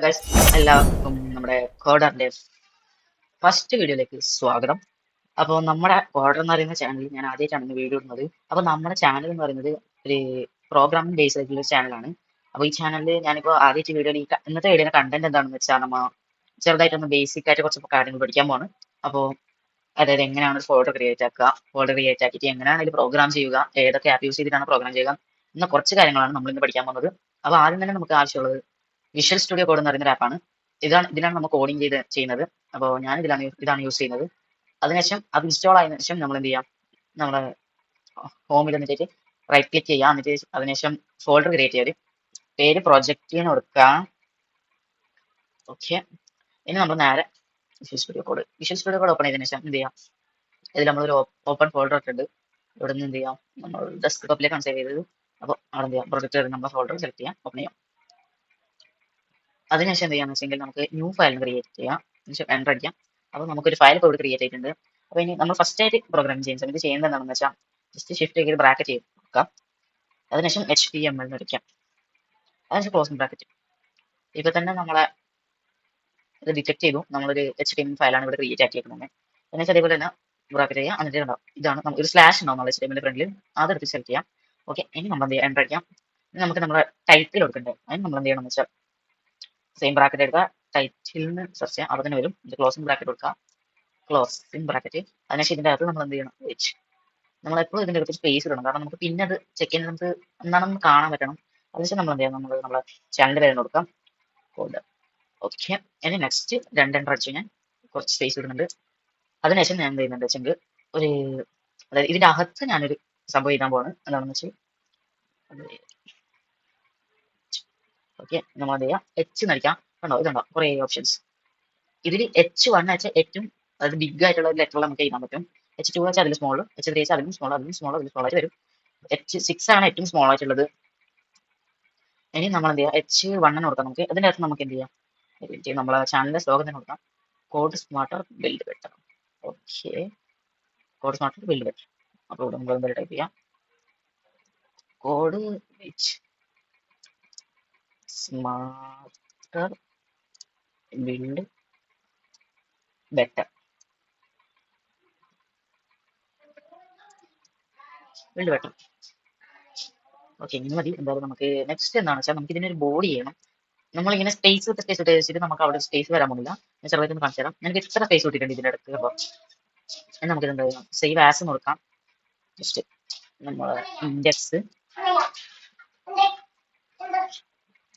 Guys, എല്ലാവർക്കും നമ്മുടെ കോഡറിന്റെ first വീഡിയോയിലേക്ക് സ്വാഗതം. അപ്പോൾ നമ്മുടെ കോഡർ എന്ന് പറയുന്ന ചാനലിൽ ഞാൻ ആദ്യമായിട്ടാണ് ഇന്ന് വീഡിയോ ഇടുന്നത്. അപ്പോൾ നമ്മുടെ ചാനൽ എന്ന് പറയുന്നത് ഒരു പ്രോഗ്രാമിംഗ് ബേസ് ആയിട്ടുള്ള ഒരു ചാനലാണ്. അപ്പോൾ ഈ ചാനലിൽ ഞാനിപ്പോൾ ആദ്യമായിട്ട് വീഡിയോയിൽ ഇന്നത്തെ വീഡിയോയുടെ കണ്ടന്റ് എന്താണെന്ന് വെച്ചാൽ നമ്മൾ ചെറുതായിട്ടൊന്ന് ബേസിക് ആയിട്ട് കുറച്ച് കാര്യങ്ങൾ പഠിക്കാൻ പോവാണ്. അപ്പോൾ അതായത് എങ്ങനെയാണ് ഫോൾഡർ ക്രിയേറ്റ് ആക്കുക, ഫോൾഡർ ക്രിയേറ്റ് ആക്കിയിട്ട് എങ്ങനെയാണ് ഇതിൽ പ്രോഗ്രാം ചെയ്യുക, ഏതൊക്കെ ആപ്പ് യൂസ് ചെയ്തിട്ടാണ് പ്രോഗ്രാം ചെയ്യുക എന്ന കുറച്ച് കാര്യങ്ങളാണ് നമ്മൾ ഇന്ന് പഠിക്കാൻ പോകുന്നത്. അപ്പോൾ ആദ്യം തന്നെ നമുക്ക് ആവശ്യമുള്ളത് വിഷ്വൽ സ്റ്റുഡിയോ കോഡ് എന്ന് പറയുന്ന ഒരു ആപ്പാണ്. ഇതിലാണ് നമ്മൾ കോഡിംഗ് ചെയ്യുന്നത്. അപ്പോൾ ഞാൻ ഇതാണ് യൂസ് ചെയ്യുന്നത്. അതിനുശേഷം അത് ഇൻസ്റ്റാൾ ആയതിനു ശേഷം നമ്മൾ എന്ത് ചെയ്യാം, നമ്മുടെ ഹോമിൽ എന്നിട്ട് റൈറ്റ് ക്ലിക്ക് ചെയ്യാം. എന്നിട്ട് അതിനുശേഷം ഫോൾഡർ ക്രിയേറ്റ് ചെയ്ത് പേര് പ്രൊജക്റ്റിന് കൊടുക്കാം. ഓക്കെ, ഇനി നമ്മൾ നേരെ വിഷ്വൽ സ്റ്റുഡിയോ കോഡ് ഓപ്പൺ ചെയ്തതിനു ശേഷം എന്ത് ചെയ്യാം, ഇതിൽ നമ്മളൊരു ഓപ്പൺ ഫോൾഡർ ഇട്ടിട്ടുണ്ട്. ഇവിടെ നിന്ന് എന്ത് ചെയ്യാം, നമ്മൾ ഡെസ്ക്ടോപ്പിലേക്കാണ് സേവ് ചെയ്തത്. അപ്പോൾ അവിടെ എന്ത് ചെയ്യാം, പ്രൊജക്റ്റ് നമ്മുടെ ഫോൾഡർ സെലക്ട് ചെയ്യാം, ഓപ്പൺ ചെയ്യാം. അതിനുശേഷം എന്ത് ചെയ്യാന്ന് വെച്ചെങ്കിൽ നമുക്ക് ന്യൂ ഫയൽ ക്രിയേറ്റ് ചെയ്യാം. അതിനുശേഷം എൻ്റർ അടിക്കാം. അപ്പോൾ നമുക്കൊരു ഫയൽ ഇപ്പോൾ ഇവിടെ ക്രിയേറ്റ് ചെയ്തിട്ടുണ്ട്. അപ്പോൾ ഇനി നമ്മൾ ഫസ്റ്റ് ആയിട്ട് പ്രോഗ്രാം ചെയ്യുന്ന സമയത്ത് ചെയ്യുന്നത് എന്താണെന്ന് വെച്ചാൽ ജസ്റ്റ് ഷിഫ്റ്റ് ചെയ്ത് ബ്രാക്കറ്റ് ചെയ്ത് കൊടുക്കാം. അതിനുശേഷം HTML എന്ന് അടിക്കാം. അതിനുശേഷം ക്ലോസിംഗ് ബ്രാക്കറ്റ്. ഇപ്പോൾ തന്നെ നമ്മളെ ഇത് ഡിറ്റക്ട് ചെയ്തു, നമ്മളൊരു HTML ഫയലാണ് ഇവിടെ ക്രിയേറ്റ് ആക്കിയിരിക്കുന്നത്. എന്നുവെച്ചാൽ അതേപോലെ തന്നെ ബ്രാക്കറ്റ് ചെയ്യാം. എന്നിട്ട് ഉണ്ടാവും, ഇതാണ് ഒരു സ്ലാഷ് ഉണ്ടാവും നമ്മൾ HTML ഫ്രണ്ടിൽ, അതെടുത്ത് സെലക്ട് ചെയ്യാം. ഓക്കെ, ഇനി നമ്മൾ എന്ത് ചെയ്യാം, എൻ്റർ അടിക്കാം. ഇനി നമുക്ക് നമ്മുടെ ടൈറ്റിൽ കൊടുക്കണ്ടേ, അതിന് നമ്മൾ എന്ത് ചെയ്യണമെന്ന് വെച്ചാൽ സെയിം ബ്രാക്കറ്റ് എടുക്കുക, ടൈറ്റിലിന് സെർച്ച് ചെയ്യാം, അവിടെ തന്നെ വരും. ഇത് ക്ലോസിംഗ് ബ്രാക്കറ്റ് കൊടുക്കുക, ക്ലോസിംഗ് ബ്രാക്കറ്റ്. അതിനുശേഷം ഇതിൻ്റെ അകത്ത് നമ്മൾ എന്ത് ചെയ്യണം, നമ്മളെപ്പോഴും ഇതിൻ്റെ അടുത്ത് സ്പേസ് ഇടണം, കാരണം നമുക്ക് പിന്നെ അത് ചെക്ക് ചെയ്യാൻ നമുക്ക് എന്താണെന്ന് കാണാൻ പറ്റണം. അതിനുശേഷം നമ്മൾ എന്ത് ചെയ്യാം, നമ്മൾ നമ്മളെ ചാനൽ പേര് കൊടുക്കാം, കോഡ്. ഓക്കെ, ഇനി നെക്സ്റ്റ് എൻ്റർ അടിച്ച് ഞാൻ കുറച്ച് സ്പേസ് ഇടുന്നുണ്ട്. അതിനുശേഷം ഞാൻ എന്ത് ചെയ്യുന്നുണ്ട് വെച്ചെങ്കിൽ ഒരു, അതായത് ഇതിൻ്റെ അകത്ത് ഞാനൊരു സംഭവം എഴുതാൻ പോവാണ്. എന്താണെന്ന് വെച്ചാൽ ഓക്കെ, നമ്മൾ എന്ത് ചെയ്യാം, നടിക്കാം. കണ്ടോ, ഇതുണ്ടോ കുറേ ഓപ്ഷൻസ്. ഇതിൽ H1 വെച്ചാൽ ഏറ്റവും, അതായത് ബിഗ് ആയിട്ടുള്ള ലെറ്ററിൽ നമുക്ക് എഴുതാൻ പറ്റും. H2 വെച്ചാൽ അതിൽ സ്മോൾ, H3 വെച്ചാൽ അതിലും സ്മോൾ ആയിട്ട് വരും. H6 ആണ് ഏറ്റവും സ്മോൾ ആയിട്ടുള്ളത്. ഇനി നമ്മൾ എന്ത് ചെയ്യാം, H1 കൊടുക്കാം. നമുക്ക് അതിൻ്റെ അകത്ത് നമുക്ക് എന്ത് ചെയ്യാം, നമ്മളെ ചാനലിന്റെ സ്ലോഗൻ തന്നെ കൊടുക്കാം, code smarter build better. Okay, code smarter build better. അപ്പോൾ ഇവിടെ നമ്മൾ എന്തായാലും ടൈപ്പ് ചെയ്യാം, code smarter build better. Build better. Okay, ഇനി മതി. എന്തായാലും നമുക്ക് നെക്സ്റ്റ് എന്താണെന്ന് വെച്ചാൽ നമുക്ക് ഇതിനൊരു ബോഡി ചെയ്യണം. നമ്മളിങ്ങനെ സ്പേസ് ഇട്ട് വെച്ചിട്ട് നമുക്ക് അവിടെ സ്പേസ് വരാൻ പോകുന്നില്ല. ഞാൻ ചെറുതായിട്ടൊന്ന് കാണിച്ചു തരാം. എനിക്ക് എത്ര സ്പേസ് കിട്ടിയിട്ടുണ്ട് ഇതിൻ്റെ അടുത്ത്. അപ്പോൾ നമുക്ക് എന്താ ചെയ്യാം, സേവ് ആസ് കൊടുക്കാം. ജസ്റ്റ് നമ്മൾ ഇൻഡെക്സ്,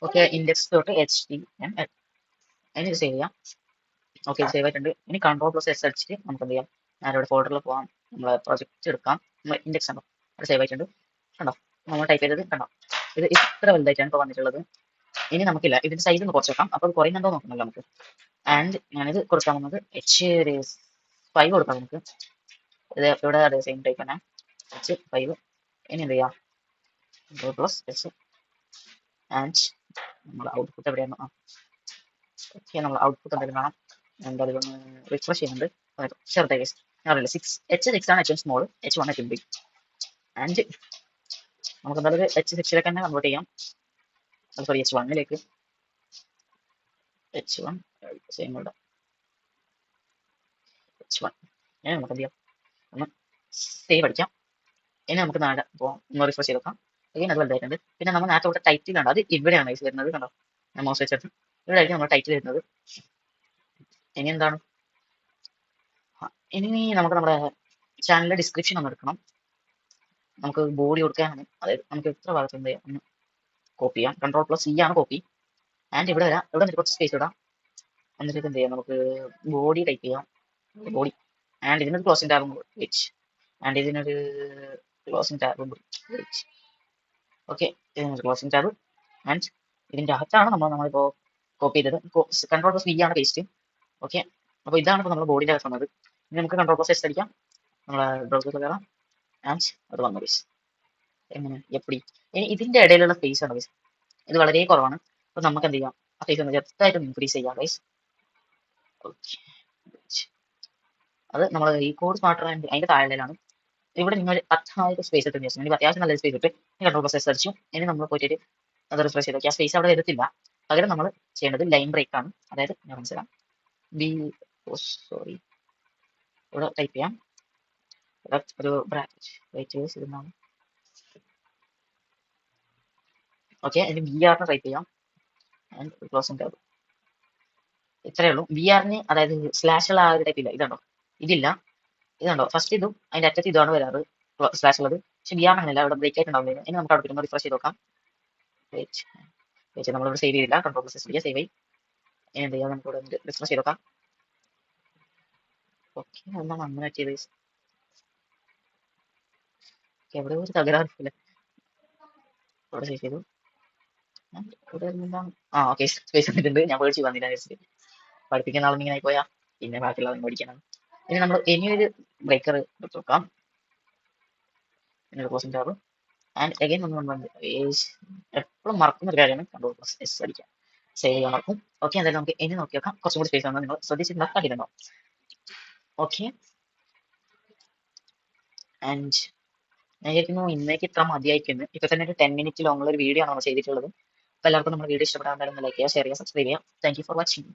ഓക്കെ, ഇൻഡെക്സ് തൊട്ട് HTML അതിന് സേവ് ചെയ്യാം. ഓക്കെ, സേവ് ആയിട്ടുണ്ട്. ഇനി Ctrl+S അടിച്ചിട്ട് നമുക്ക് എന്ത് ചെയ്യാം, ഞാനിവിടെ ഫോൾഡറിൽ പോകാം, നമ്മളെ പ്രൊജക്റ്റ് എടുക്കാം. നമ്മൾ ഇൻഡെക്സ് ഉണ്ടോ, അത് സേവ് ആയിട്ടുണ്ട്. കണ്ടോ, നമ്മൾ ടൈപ്പ് ചെയ്തത് കണ്ടോ, ഇത് ഇത്ര വലുതായിട്ടാണ് ഇപ്പോൾ വന്നിട്ടുള്ളത്. ഇനി നമുക്കില്ല, ഇതിന്റെ സൈസ് ഒന്ന് കുറച്ച് വെക്കാം. അപ്പോൾ അത് കുറയുന്നുണ്ടോ നോക്കണമല്ലോ നമുക്ക്. ആൻഡ് ഞാനിത് കൊടുക്കാൻ പോകുന്നത് H5 കൊടുക്കാം നമുക്ക്. ഇത് ഇവിടെ അതേ സെയിം ടൈപ്പ് തന്നെ, H5. ഇനി എന്ത് ചെയ്യാം, Ctrl+S ആൻഡ് നമ്മൾ ഔട്ട്പുട്ട് എവിടെയാണ്, ഓക്കെ, നമ്മൾ ഔട്ട്പുട്ട് എന്തായാലും കാണാം. എന്തായാലും ഒന്ന് റിഫ്രഷ് ചെയ്യുന്നുണ്ട്. ചെറുതായി അറിയില്ല, H6 ആണ് ഏറ്റവും സ്മോൾ, H1 ഏറ്റവും ബിഗ്. ആൻഡ് നമുക്ക് എന്തായാലും H6ലേക്ക് തന്നെ കൺവേർട്ട് ചെയ്യാം. സോറി, H1ലേക്ക്. H1 സെയിം ഇവിടെ H1. ഇനി നമുക്ക് എന്ത് ചെയ്യാം, ഒന്ന് സേവ് അടിക്കാം. ഇനി നമുക്ക് നാളെ പോകാം, ഒന്ന് റിഫ്രഷ് ചെയ്ത് നോക്കാം. അത് വലുതായിട്ടുണ്ട്. പിന്നെ നമ്മൾ നേരത്തെ ഇവിടെ ടൈറ്റിൽ കണ്ടോ, അത് ഇവിടെയാണ് വയസ്സ് വരുന്നത്. കണ്ടോ, ഞാൻ മൗസ് വെച്ചെടുത്ത് ഇവിടെ ആയിരിക്കും നമ്മൾ ടൈറ്റിൽ വരുന്നത്. ഇനി എന്താണ്, ഇനി നമുക്ക് നമ്മുടെ ചാനലിന്റെ ഡിസ്ക്രിപ്ഷൻ ഒന്ന് എടുക്കണം. നമുക്ക് ബോഡി കൊടുക്കാനാണ്, അതായത് നമുക്ക് എത്ര ഭാഗത്ത് എന്ത് ചെയ്യാം, ഒന്ന് കോപ്പി ചെയ്യാം. Ctrl+C ആണ് കോപ്പി. ആൻഡ് ഇവിടെ വരാം, ഇവിടെ നിന്ന് കുറച്ച് സ്പേസ് ഇടാം. എന്നിട്ട് എന്ത് ചെയ്യാം, നമുക്ക് ബോഡി ടൈപ്പ് ചെയ്യാം, ബോഡി. ആൻഡ് ഇതിനൊരു ക്ലോസിംഗ് ടാബും വെച്ച്, ആൻഡ് ഇതിനൊരു ക്ലോസിംഗ് ടാബും വെച്ച്. ഓക്കെ, ഇതിനൊരു ക്ലോസിംഗ് ടാബ്. ആൻഡ് ഇതിൻ്റെ അകത്താണ് നമ്മളിപ്പോൾ കോപ്പി ചെയ്തത്. Ctrl+V ആണ് പേസ്റ്റ്. ഓക്കെ, അപ്പോൾ ഇതാണ് ഇപ്പോൾ നമ്മൾ ബോഡിൻ്റെ അകത്ത് വന്നത്. ഇനി നമുക്ക് Ctrl+S അടിക്കാം, നമ്മളെ ബ്രൗസറിൽ കയറാം. ആൻഡ് അത് വന്നു ഗൈസ്. എങ്ങനെ എപ്പടി, ഇനി ഇതിൻ്റെ ഇടയിലുള്ള സ്പേസ് ആണ് ഗൈസ്, ഇത് വളരെ കുറവാണ്. അപ്പോൾ നമുക്ക് എന്ത് ചെയ്യാം, ആ സ്പേസ് ഒന്ന് ചെറുതായിട്ട് ഇൻക്രീസ് ചെയ്യാം ഗൈസ്. ഓക്കെ, അത് നമ്മൾ ഈ കോഡ് സ്മാർട്ടർ അതിൻ്റെ താഴെയാണ്. ഇവിടെ നിങ്ങൾ 10,000 സ്പേസ് ഇട്ട് വിചാരിച്ചു, ഇനി അത്യാവശ്യം നല്ല സ്പേസ് ഇട്ട് Ctrl+S അടിച്ചു. ഇനി നമ്മൾ പോയിട്ട് അത് റിഫ്രഷ് ചെയ്ത് നോക്കി, ആ സ്പേസ് അവിടെ വരത്തില്ല. പകരം നമ്മൾ ചെയ്യേണ്ടത് ലൈൻ ബ്രേക്ക് ആണ്. അതായത് ഞാൻ മനസ്സിലാം ബി സോറി ഇവിടെ ടൈപ്പ് ചെയ്യാം ഒരു ബ്രാക്കറ്റ് വെയിറ്റ് ചെയ്ത് ഓക്കെ. അതിന് ബി ആറിന് ടൈപ്പ് ചെയ്യാം ആൻഡ് ക്ലോസിംഗ് ടാബ്. ഇത്രയേ ഉള്ളൂ. ബി ആറിന് അതായത് സ്ലാഷുള്ള ആ ഒരു ടൈപ്പ് ഇല്ല. ഇതുണ്ടോ? ഇതില്ല. ഇതുണ്ടോ? ഫസ്റ്റ് ഇതും അതിന്റെ അറ്റത്ത് ഇതാണ് വരാറ് സ്ലാഷ് ഉള്ളത്. പക്ഷെ ബി ആർ അങ്ങനെയല്ല, ഇവിടെ ബ്രേക്ക് ആയിട്ട് ഉണ്ടാവില്ല. ഇനി നമുക്ക് അവിടെ കിട്ടുമ്പോൾ റിഫ്രഷ് ചെയ്ത് നോക്കാം. നമ്മളിവിടെ സേവ് ചെയ്തില്ല, കൺട്രോൾ പ്ലസ് ചെയ്യാം, സേവ് ആയി. ഇനി എന്ത് ചെയ്യാം, നമുക്ക് ഇവിടെ റിഫ്രഷ് ചെയ്ത് നോക്കാം. ഓക്കെ, ഒന്നാണ് അങ്ങനെ ചെയ്ത് എവിടെ ഒരു തകരാറില്ല. ഇവിടെ സേവ് ചെയ്തു. ഇവിടെ ഓക്കെ, സ്പേസ് വന്നിട്ടുണ്ട്. ഞാൻ പേടിച്ച് വന്നില്ല. പഠിപ്പിക്കുന്ന ആളും ഇങ്ങനെ പോയാ പിന്നെ ബാക്കിയുള്ള പഠിക്കണം. ഇനി നമ്മൾ ഇനിയൊരു ബ്രേക്കർ എടുത്ത് നോക്കാം. പിന്നെ ക്ലോസിംഗ് ടാബ് ആൻഡ് അഗൈൻ ഒന്ന് എപ്പോഴും മറക്കുന്ന ഒരു കാര്യമാണ് കൺട്രോൾ പ്ലസ് എസ് അടിക്കാം, സേവ് ചെയ്യാൻ മറക്കും. ഓക്കെ, എന്തായാലും നമുക്ക് ഇനി നോക്കി നോക്കാം. കുറച്ചും കൂടി സ്പേസ് ആണ്, നിങ്ങൾ ശ്രദ്ധിച്ച് നോക്കാതിരുന്നോ. ഓക്കെ, ആൻഡ് ഞാൻ വിചാരിക്കുന്നു ഇന്നേക്ക് ഇത്ര മതിയായിരിക്കുന്നു. ഇപ്പൊ തന്നെ ഒരു 10 മിനിറ്റ് ലോങ്ങുള്ള ഒരു വീഡിയോ ആണ് നമ്മൾ ചെയ്തിട്ടുള്ളത്. അപ്പോൾ എല്ലാവർക്കും നമ്മുടെ വീഡിയോ ഇഷ്ടപ്പെടാൻ ലൈക്ക് ചെയ്യുക, ഷെയർ ചെയ്യുക, സബ്സ്ക്രൈബ് ചെയ്യുക. Thank you for watching.